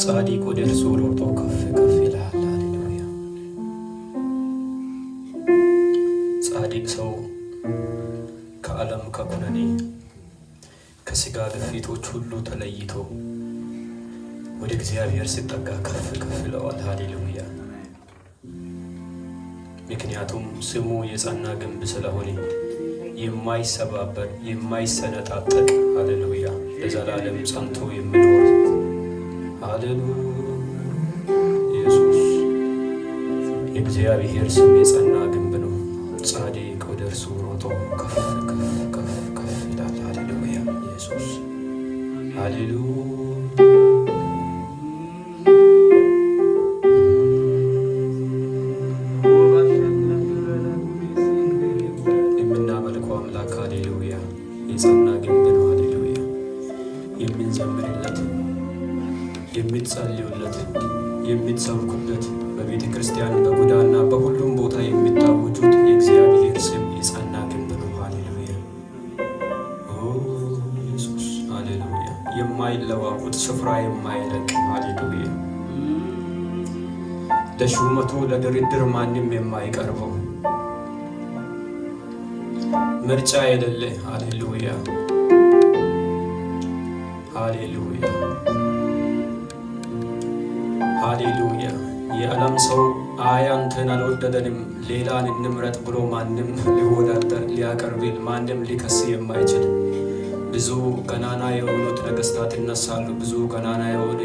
ጻድቅ ወደ እርሱ ሮጦ ከፍ ከፍ ይላል። ሃሌሉያ። ጻድቅ ሰው ከዓለም ከኩነኔ ከሥጋ ግፊቶች ሁሉ ተለይቶ ወደ እግዚአብሔር ሲጠጋ ከፍ ከፍ ይለዋል። ሃሌሉያ። ምክንያቱም ስሙ የጸና ግንብ ስለሆነ የማይሰባበር የማይሰነጣጠቅ ሃሌሉያ ለዘላለም ጸንቶ የሚኖር ሃሌሉያ ኢየሱስ የእግዚአብሔር ስም የጸና ግንብ ነው። ጻድቅ ወደ እርሱ ሮጦ ከፍ ከፍ ከፍ ከፍ ይላል። ሃሌሉያ ኢየሱስ ሃሌሉያ የጸና ግንብ ነው። ሃሌሉያ የምንዘምርለት የምትጸልዩለት የምትሰብኩለት በቤተ ክርስቲያን በጎዳና በሁሉም ቦታ የሚታወጁት የእግዚአብሔር ስም የጸና ግንብ ነው። ሃሌሉያ ኢየሱስ ሃሌሉያ የማይለዋወጥ ስፍራ የማይለቅ ሃሌሉያ ለሹመቱ ለድርድር ማንም የማይቀርበው ምርጫ የሌለ ሃሌሉያ ሃሌሉያ ሃሌሉያ የዓለም ሰው አይ አንተን አልወደደንም ሌላን እንምረጥ ብሎ ማንም ሊወዳደር ሊያቀርብል ማንም ሊከስ የማይችል ብዙ ገናና የሆኑት ነገሥታት ይነሳሉ። ብዙ ገናና የሆኑ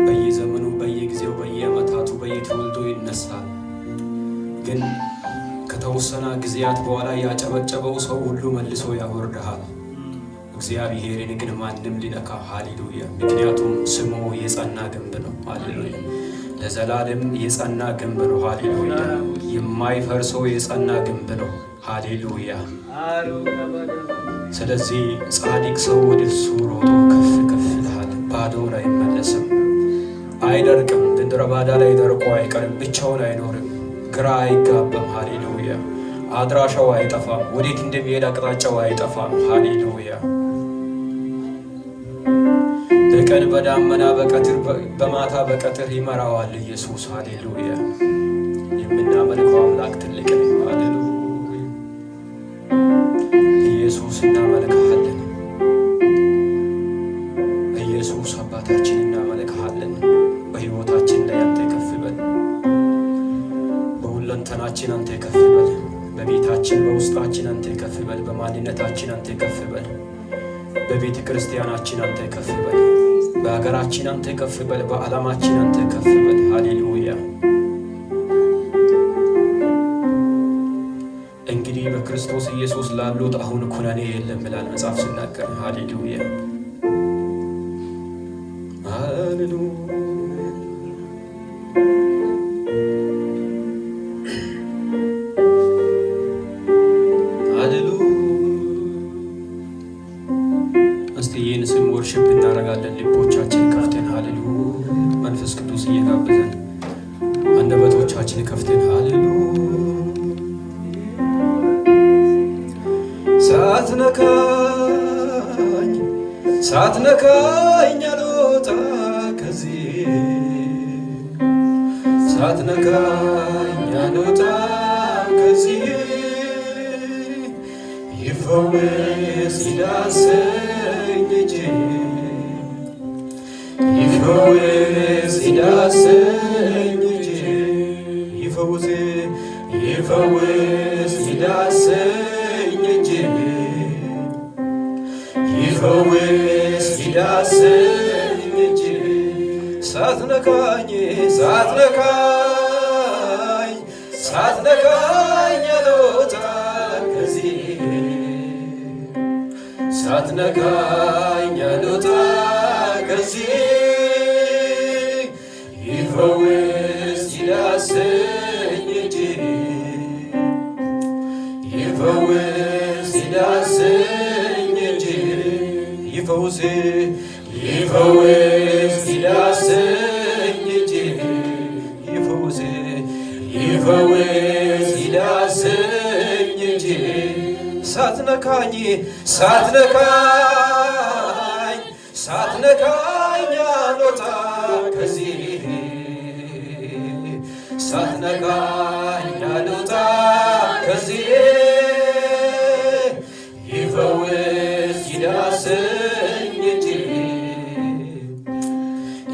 በየዘመኑ በየጊዜው በየዓመታቱ በየትውልዱ ይነሳል። ግን ከተወሰነ ጊዜያት በኋላ ያጨበጨበው ሰው ሁሉ መልሶ ያወርድሃል። እግዚአብሔርን ግን ማንም ሊነካ ሃሌሉያ ምክንያቱም ስሙ የጸና ግንብ ነው። ሃሌሉያ ለዘላለም የጸና ግንብ ነው። ሃሌሉያ የማይፈርሰው የጸና ግንብ ነው። ሃሌሉያ ስለዚህ ጻድቅ ሰው ወደ እርሱ ሮጦ ከፍ ከፍ ይላል። ባዶውን አይመለስም፣ አይደርቅም። ምድረ በዳ ላይ ደርቆ አይቀርም፣ ብቻውን አይኖርም፣ ግራ አይጋባም። ሃሌሉያ አድራሻው አይጠፋም፣ ወዴት እንደሚሄድ አቅጣጫው አይጠፋም። ሃሌሉያ በቀን በዳመና በቀትር በማታ በቀትር ይመራዋል ኢየሱስ። ሃሌሉያ የምናመልከው አምላክ ትልቅ ነው። ሃሌሉያ ኢየሱስ እናመልክሃለን። ኢየሱስ አባታችን እናመልክሃለን። በሕይወታችን ላይ አንተ ከፍ በል፣ በሁለንተናችን አንተ ከፍ በል፣ በቤታችን በውስጣችን አንተ ከፍ በል፣ በማንነታችን አንተ ከፍ በል፣ በቤተ ክርስቲያናችን አንተ ከፍ በል፣ በሀገራችን አንተ ከፍ በል፣ በዓለማችን አንተ ከፍ በል። ሃሌሉያ እንግዲህ በክርስቶስ ኢየሱስ ላሉት አሁን ኩነኔ የለም ብላል መጽሐፍ ሲናገር። ሃሌሉያ ሃሌሉያ ይህን ስም ወርሽፕ እናደርጋለን። ልቦቻችን ከፍተን ሃሌሉያ መንፈስ ቅዱስ እየጋበዘን አንደበቶቻችን ከፍተን ሃሌሉያ ሳትነካኝ አልወጣ ከዚህ ሳትነካኝ አልወጣ ከዚህ ይፈወስ ይዳሰኝ እጄ ይፈወስ ይዳሰኝ እጄ ይፈወስ ይዳሰኝ እጄ ይፈወስ ይዳሰኝ እጄ ሳትነካኝ አልወጣ ከዚህ ሳትነካኝ አልወጣ ከዚህ ይፈወስ ይዳሰኝ እጄ ይፈወስ ይዳሰኝ እጄ ይፈወስ ይዳሰኝ እጄ ይፈወስ ይዳሰኝ እጄ ሳትነካኝ ሳትነካኝ አልወጣ ከዚህ ሳትነካኝ አልወጣ ከዚህ ይፈውስ ይዳሰኝ እጅ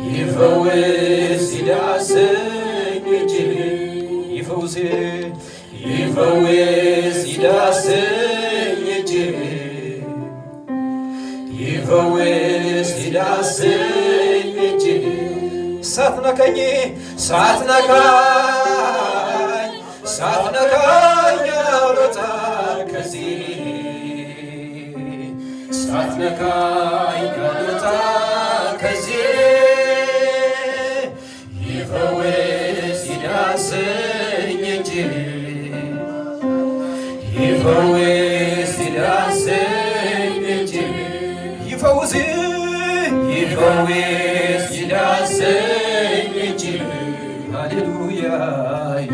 ይፈውስ ይዳሰኝ እጅ ይፈውስ ይፈውስ ይዳሰኝ እጅ ይፈውስ ይዳሰኝ እጅ ሳትነካኝ ሳትነካኝ አልወጣ ከዚህ ሳትነካኝ አልወጣ ከዚህ ይፈውስ ይዳሰኝ እጅ ይፈውስ ይዳሰኝ እጅ ይፈውስ ይፈውስ ይዳሰኝ እጅ ሃሌሉያ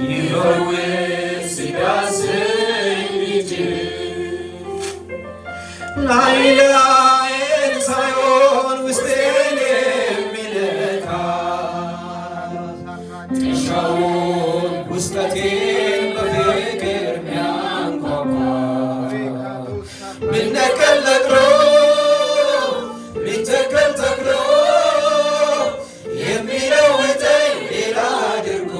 ይፈውስ ይዳሰኝ እጅ ላይን ሳይሆን ውስጤን የሚነካ ጥሻውን ውስጠቴን በፍቅር ሚያንኳኳ ሚነቀል ነቅሎ ሚተከል ተክሎ የሚለውጠኝ ሌላ አድርጎ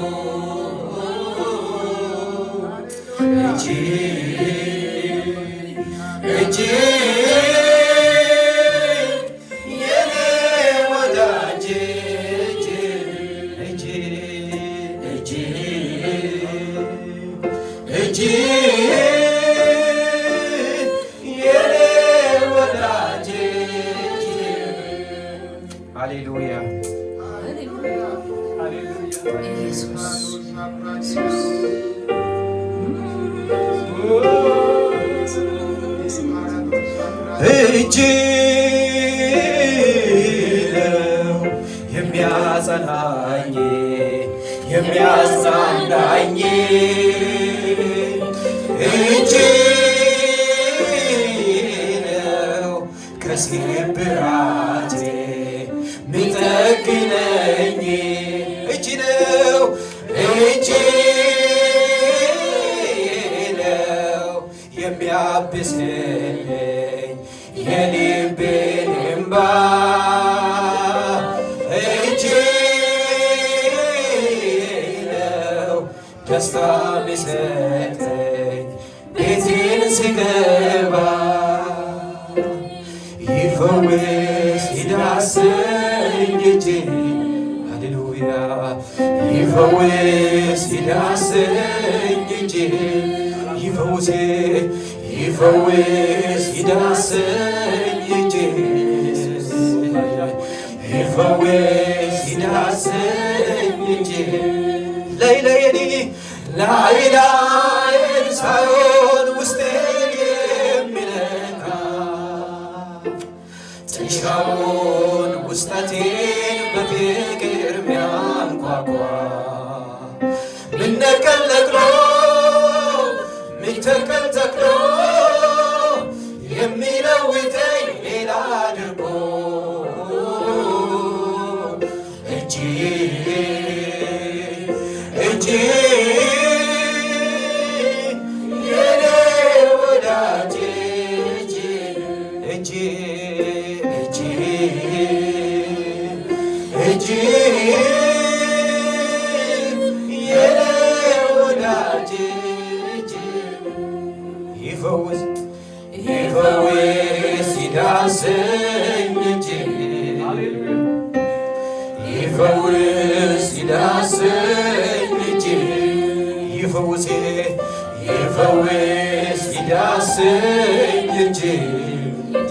እጅ የኔ ወዳጅ እጅ የኔ ወዳጅ ሃሌሉያ እጅ ነው የሚያጸናኝ የሚያጽናናኝ እጅ ነው ከስብራቴ ሚጠግነኝ እጅ ነው የሚያብስልኝ የልቤን እንባ እጅ ነው ደስታ ሚሰጠኝ ቤቴን ስገባ ይፈውስ ይዳሰኝ እጅ ሃሌሉያ ይፈውስ ይዳሰኝ እጅ ይፈውስ ይፈውስ ይዳሰኝ እጅ ይፈውስ ይዳሰኝ እጅ ላይን ሳይሆን ውስጤን የሚነካ ጥሻውን ውስጠቴን በፍቅር ሚያንኳኳ ሚነቀል ነቅሎ ሚተከል ተክሎ የሚለውጠኝ ሌላ አድርጎ እጅ የኔ ወዳጅ እጅ የኔ ወዳጅ ይፈውስ ይዳሰኝ እጅ ይፈውስ ይዳሰኝ እጅ ይፈውስ ይዳሰኝ እጅ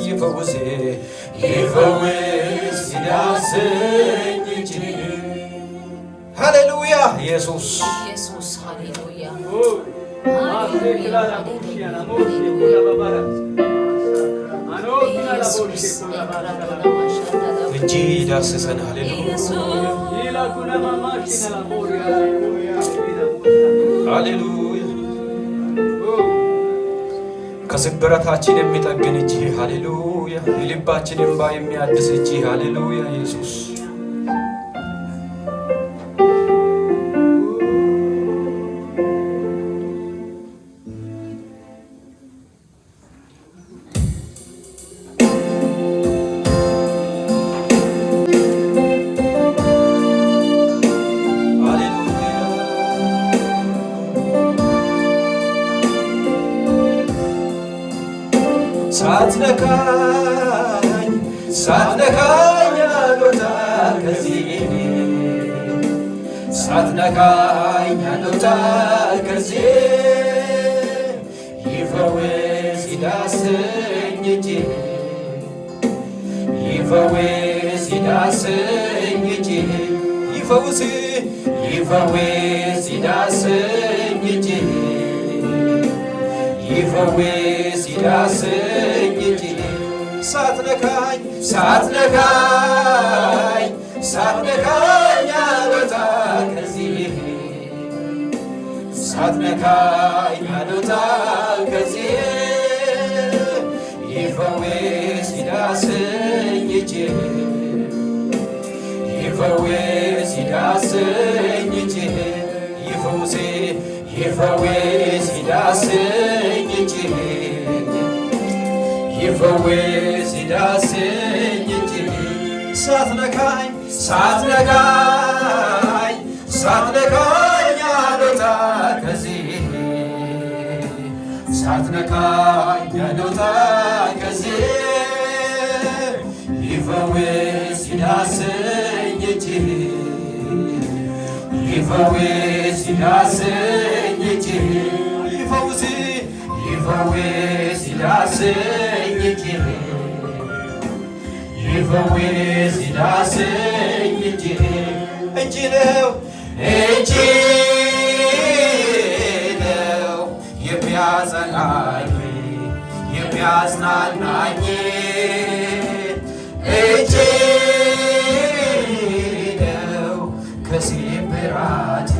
ይፈውስ ይዳሰኝ እጅ ሃሌሉያ ኢየሱስ ሃሌሉያ እጅ ዳስሰን ሃሌሉያ ከስብራታችን የሚጠግን እጅ ሃሌሉያ የልባችን እንባ የሚያድስ እጅ ሃሌሉያ ኢየሱስ ሳትነካኝ አልወጣም ከዚህ ሳትነካኝ አልወጣም ከዚህ ይፈውስ ይዳሰኝ እጅ ይፈውስ ይዳሰኝ እጅ ይፈውስ ይዳሰኝ እጅ ይፈውስ ይዳሰኝ እጅ ሳትነካኝ አልወጣም ከዚህ ሳትነካኝ አልወጣም ከዚህ ይፈውስ ይዳሰኝ እጅ ይፈውስ ይዳሰኝ እጅ ይፈውስ ይዳሰኝ እጅ ይፈውስ ይዳሰኝ እጅ ሳትነካኝ አልወጣም ከዚህ ሳትነካኝ አልወጣም ከዚህ ይፈውስ ይዳሰኝ እጅ ይፈውስ ይዳሰኝ እጅ ይፈውስ ይዳሰኝ እጅ ይፈውስ ይዳሰኝ እጅ እጅ ነው የሚያጸናኝ የሚያጽናናኝ እጅ ነው ከስብራት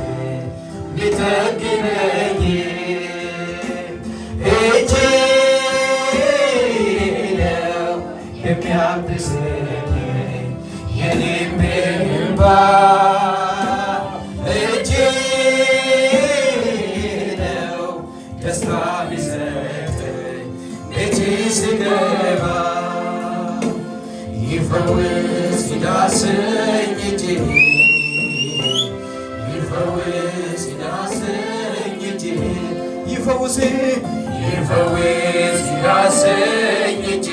ሊጠግነኝ እጅ ነው የሚያብሰኝ የልቤን እንባ እጅ ነው ደስታ ሊሰጠኝ ቤቴ ስገባ ይፈውስ ይዳሰኝ እጅ ይፈውስ ይዳሰኝ እጅ ይፈውስ ይዳሰኝ እጅ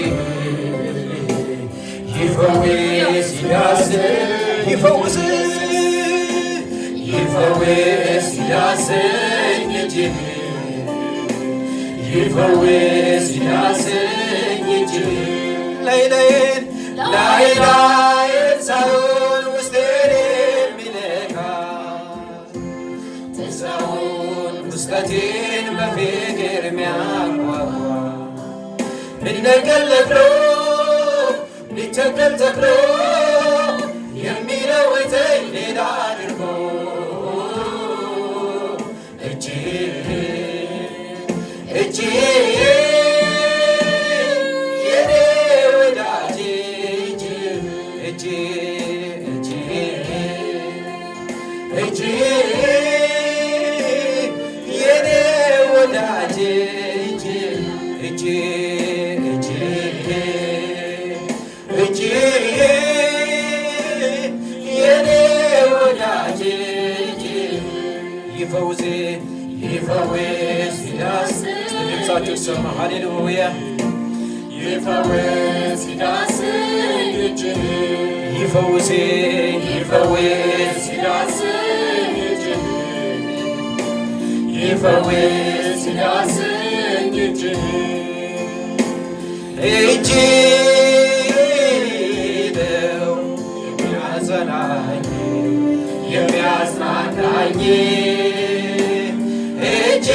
ይፈውስ ይዳሰኝ ይፈውስ ይዳሰኝ እጅ ይፈውስ ይዳሰኝ እጅ ላይላዬን ሳይሆን ውስጤን የሚነካ ትዛውን ውስጠቴን በፍቅር የሚያጓጓ ሊነቀል ነቅሎ ሊተከል ተክሎ የሚለውጠኝ ሌላ አድርጎ እጅ የኔ ወዳጅ እጅ የኔ ወዳጅ እጅ የኔ ወዳጅ ይፈውስ ድምፃችሁ ይሰማ ሃሌሉያ ይፈውስ ይዳሰኝ እጅ ይፈውስ ይዳሰኝ እጅ ይፈውስ ይዳሰኝ እጅ እጅ ነው የሚያጸናኝ የሚያጽናናኝ እጅ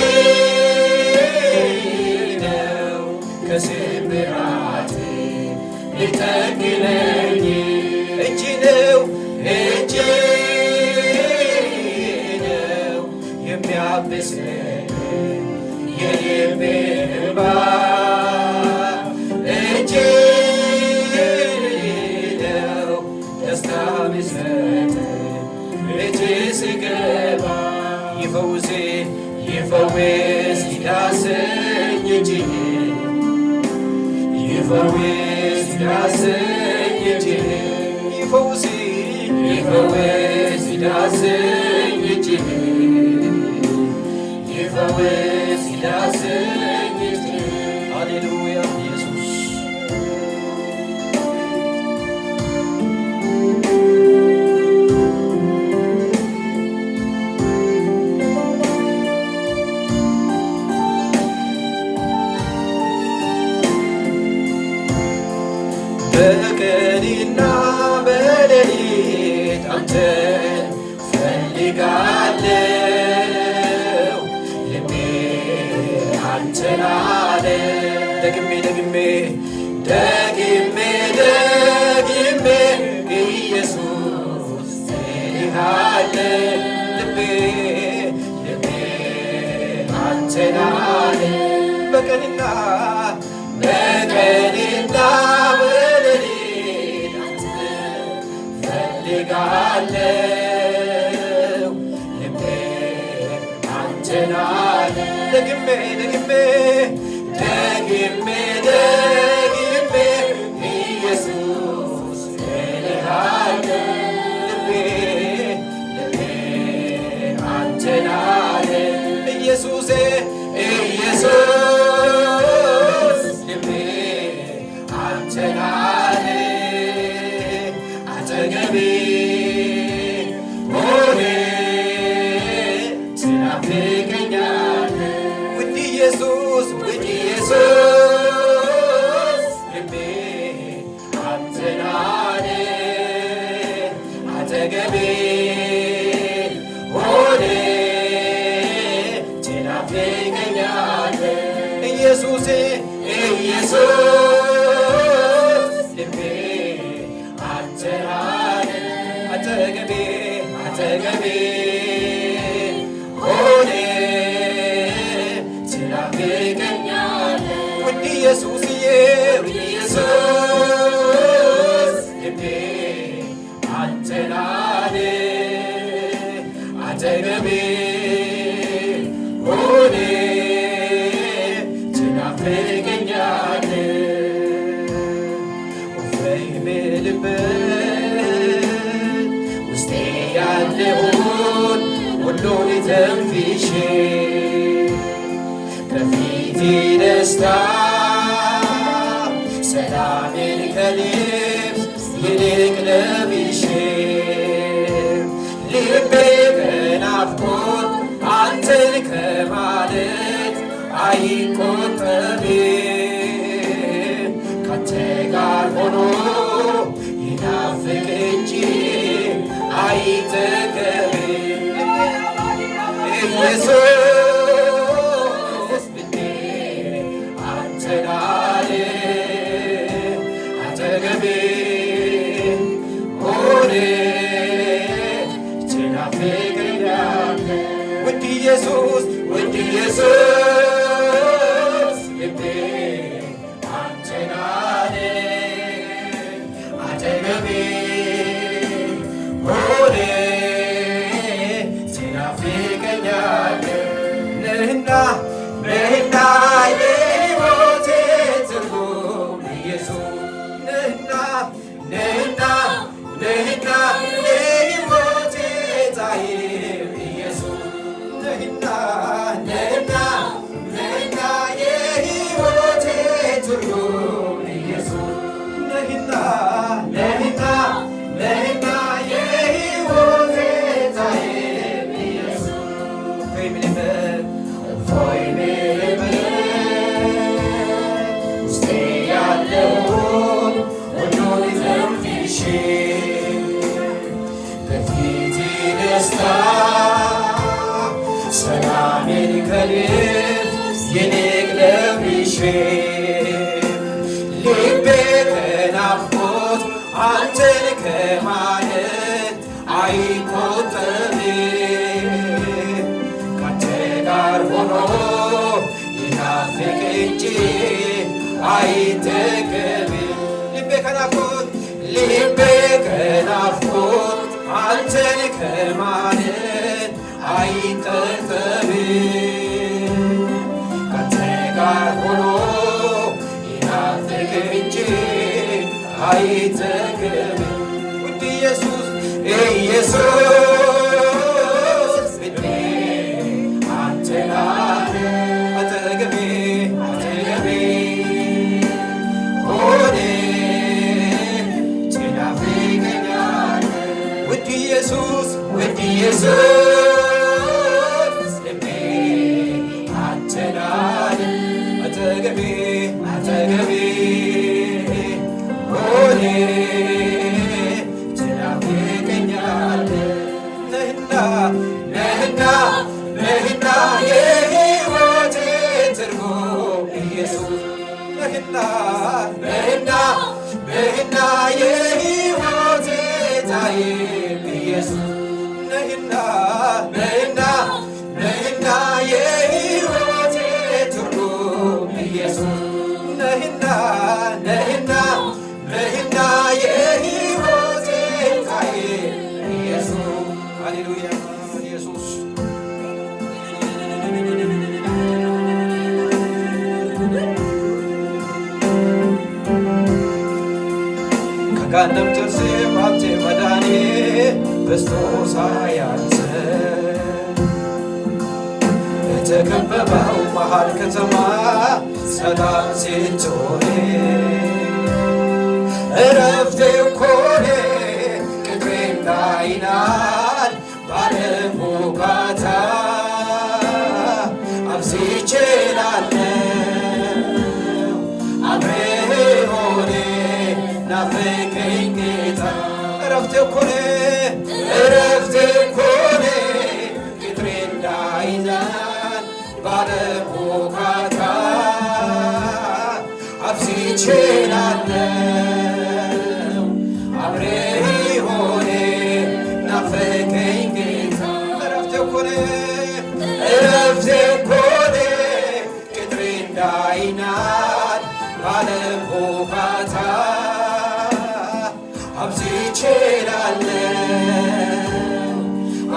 ነው ከስብራት ሊጠግነኝ እጅ ነው የሚያብሰኝ የልቤን እንባ ይፈውስ ይዳሰኝ እጅህ ይፈውስ ይዳሰኝ እጅህ ይፈውስ ይፈውስ ይዳሰኝ እጅህ ይፈውስ ይዳሰኝ እጅህ ሃሌሉያ ኢየሱስ በቀንና በሌሊት አንተን ፈልጋለሁ ልቤ አንተን አለ ደግሜ ኢየሱስ እልሃለ ልቤ አንተን አለ በቀንና ፈልጋለሁ ልቤ አንተን አለ ደግሜ ኢየሱስ እልሃለ ልቤ አንተን አለ ኢየሱስ ልቤ አንተን አለ አጠገቤ ሆነ ትናፍቀኛለህ ውድ ኢየሱስ ልቤ አንተን አለ አጠገቤ ሆነ ትናፍቀኛለህ ኢየሱስ ልቤ አንተን አለ አጠገቤ ሆነ ትናፍቀኛለህ ውድ ኢየሱስዬ ልቤ አንተን አለ አጠገቤ ሆነ ትናፍቀኛለህ ውስጤ ያለውን ሁሉን ተንፍሼ ከፊቴ ደስታ ሰላሜን ከልብስ ይልቅ ለብሼ ልቤ በናፍቆት አንተን ከማለት አይቆጠብም ካንተ ጋር ሆኖ ይናፍቅ እንጂ አይጠገብም ኢየሱስ ልቤ አንተን አለ አጠገቤ ሆነ ትናፍቀኛለህ ውድ ኢየሱስ ልቤ አንተን አለ አጠገቤ ሆነ ትናፍቀኛለህ ነህና የሕይወቴ ትርጉም ኢየሱስ ነህና የሕይወቴ ጣዕም ኢየሱስ ነህና የሕይወቴ ትርጉም ኢየሱስ ነህና የሕይወቴ ጣዕም ኢየሱስ እፎይ ልበል ውስጤ ያለውን ሁሉን ተንፍሼ በፊቴ ደስታ ሰላሜን ከልብስ ይልቅ ለብሼ ልቤ ከናፍቆት አንተን ከማለት አይቆጠብም ካንተ ጋር ሆኖ ይናፍቅ እንጂ አይጠገብም ልቤ ከናፍቆት አንተን ከማለት አይጠገብም ኢየሱስ ልቤ አንተን አለ አጠገቤ አጠገቤ ሆነ ትናፍቀኛለህ ውድ ኢየሱስ ውድ ኢየሱስ ልቤ አንተን አለ አጠገቤ አጠገቤ ሆነ ነህና የሕይወቴ ትርጉም ኢየሱስ ነህና የሕይወቴ ጣዕም ኢየሱስ ነህና የሕይወቴ ትርጉም ኢየሱስ ነህና የሕይወቴ ጣዕም ኢየሱስ ሃሌሉያ ከገሃነም ጥርስ ሀብቴ መዳኔ በዝቶ ሳያንስ የተከበበው መሃል ከተማ ሰላም ስትሆን እረፍቴ እኮ ነህ ቅጥሬ እንዳይናድ ባለሙጋታ አብዝቼ እላለሁ አብረህ ሆነ ናፈቀኝ ጌታ እረፍቴ እኮ ነህ ቅጥሬ እንዳይናድ ባለሙጋታ አብዝቼ እላለሁ አብረህ ሆነ ናፈቀኝ ጌታ እረፍቴ እኮ ነህ ቅጥሬ እንዳይናድ ባለሙጋታ አብዝቼ እላለሁ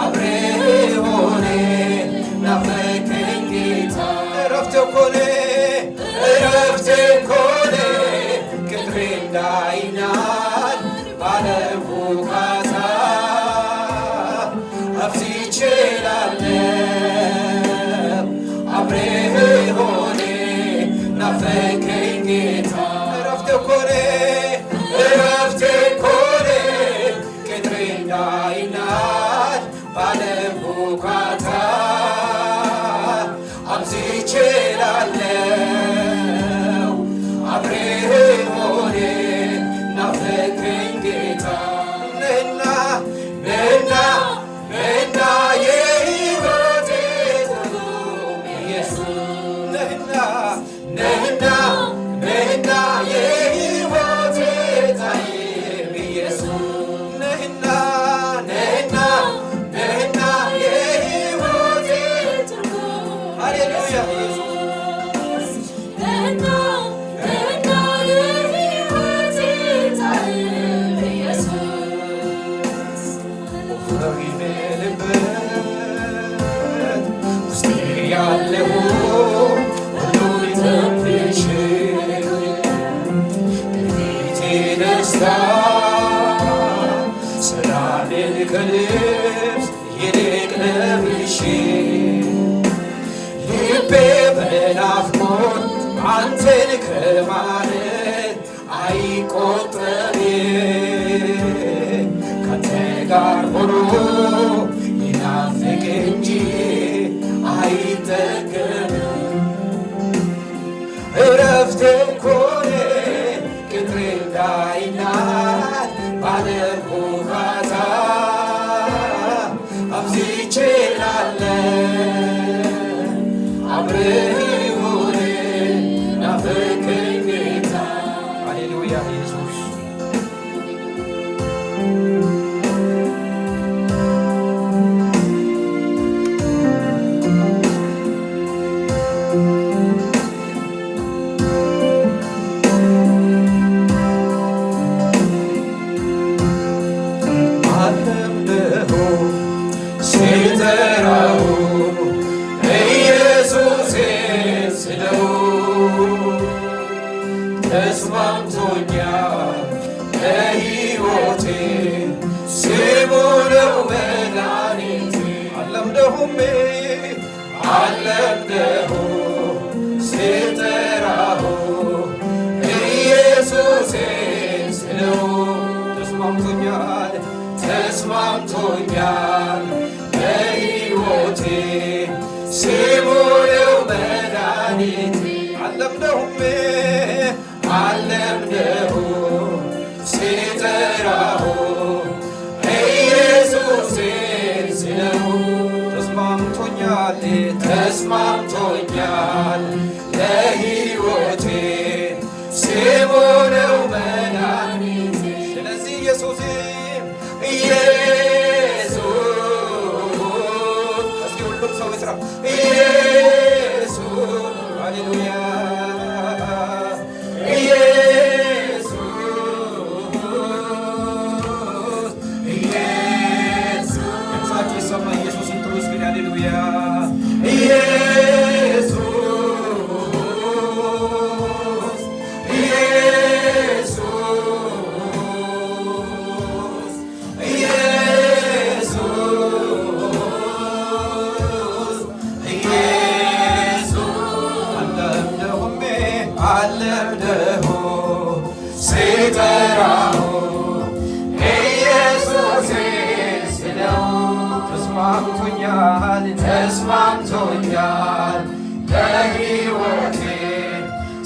አብረህ ሆነ ናፈቀኝ ጌታ እረፍቴ እኮ ነህ ቅጥሬ እንዳይናድ ባለሙጋታ አብዝቼ እላለሁ አብረህ ሆነ ናፈቀኝ ጌታ እረፍቴ እኮ ነህ ቅጥሬ እንዳይናድ ባለሙጋታ አብዝቼ እላለሁ አብረህ ሆነ ናፈቀኝ ጌታ ነህና የሕይወቴ ትርጉም ኢየሱስ ነህና የሕይወቴ ጣዕም ኢየሱስ ነህና የሕይወቴ ትርጉም ሃሌሉያ ኢየሱስ ነህና የሕይወቴ ጣዕም ኢየሱስ ወፍረው ይበልበት ውስጤ ያለው ሰላሜን ከልብስ ይልቅ ለብሼ ልቤ በናፍቆት አንተን ከማለት አይቆጠርም ካንተ ጋር ሆኖ ይናፍቅ እንጂ አይጠገብም እረፍቴ እኮ ነህ ቅጥሬ እንዳይናድ ባለሙጋታ አብዝቼ እላለሁ አብረህ ሆነ ናፈቀኝ ጌታ ሃሌሉያ ኢየሱስ ሲጠራው ኢየሱሴ አለምነው ስጠራው ኢየሱሴን ስለው ተስማምቶኛል ተስማምቶኛል በሕይወቴ ስሙ ነው መድኃኒቴ አለምነውም አለምነው ስጠራው ኢየሱሴን ስለው ተስማምቶኛል ተስማምቶኛል ለሕይወቴ ስሙ ነው መድኃኒቴ ስለዚህ ኢየሱስ ኢየሱስ እስኪ ሁሉም ሰው ይስራ ኢየሱስ ሃሌሉያ ተስማምቶኛል ለሕይወቴ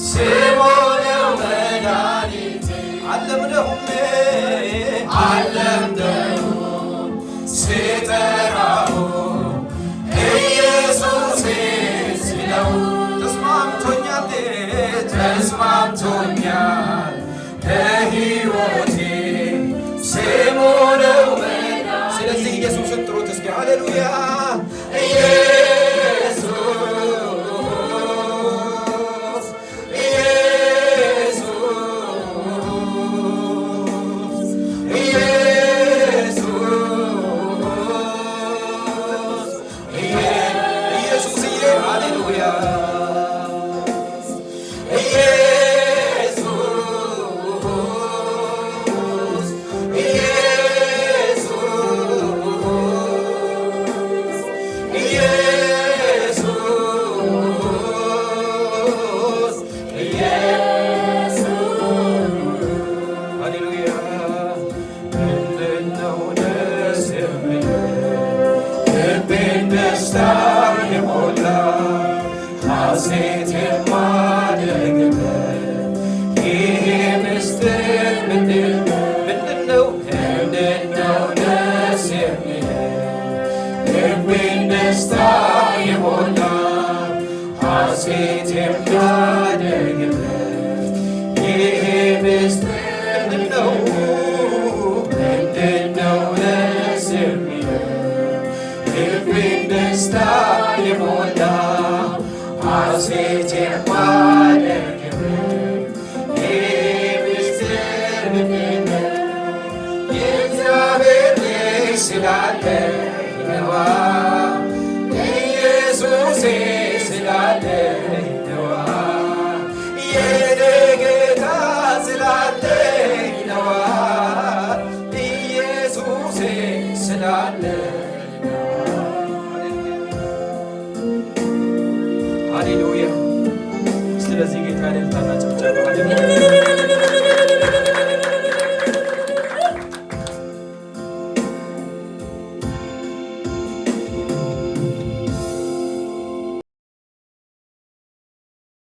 ስሙ ነው መድኃኒቴ አለምነውም አለምነው ስጠራው ኢየሱሴን ስለው ተስማምቶኛል ተስማምቶኛል ለሕይወቴ ስሙ ነው መድኃኒቴ ስለዚህ ኢየሱስን ጥሩት እስኪ ሃሌሉያ ሃሌሉያ ስለዚህ ጌታ ደልታና ጭብጨባ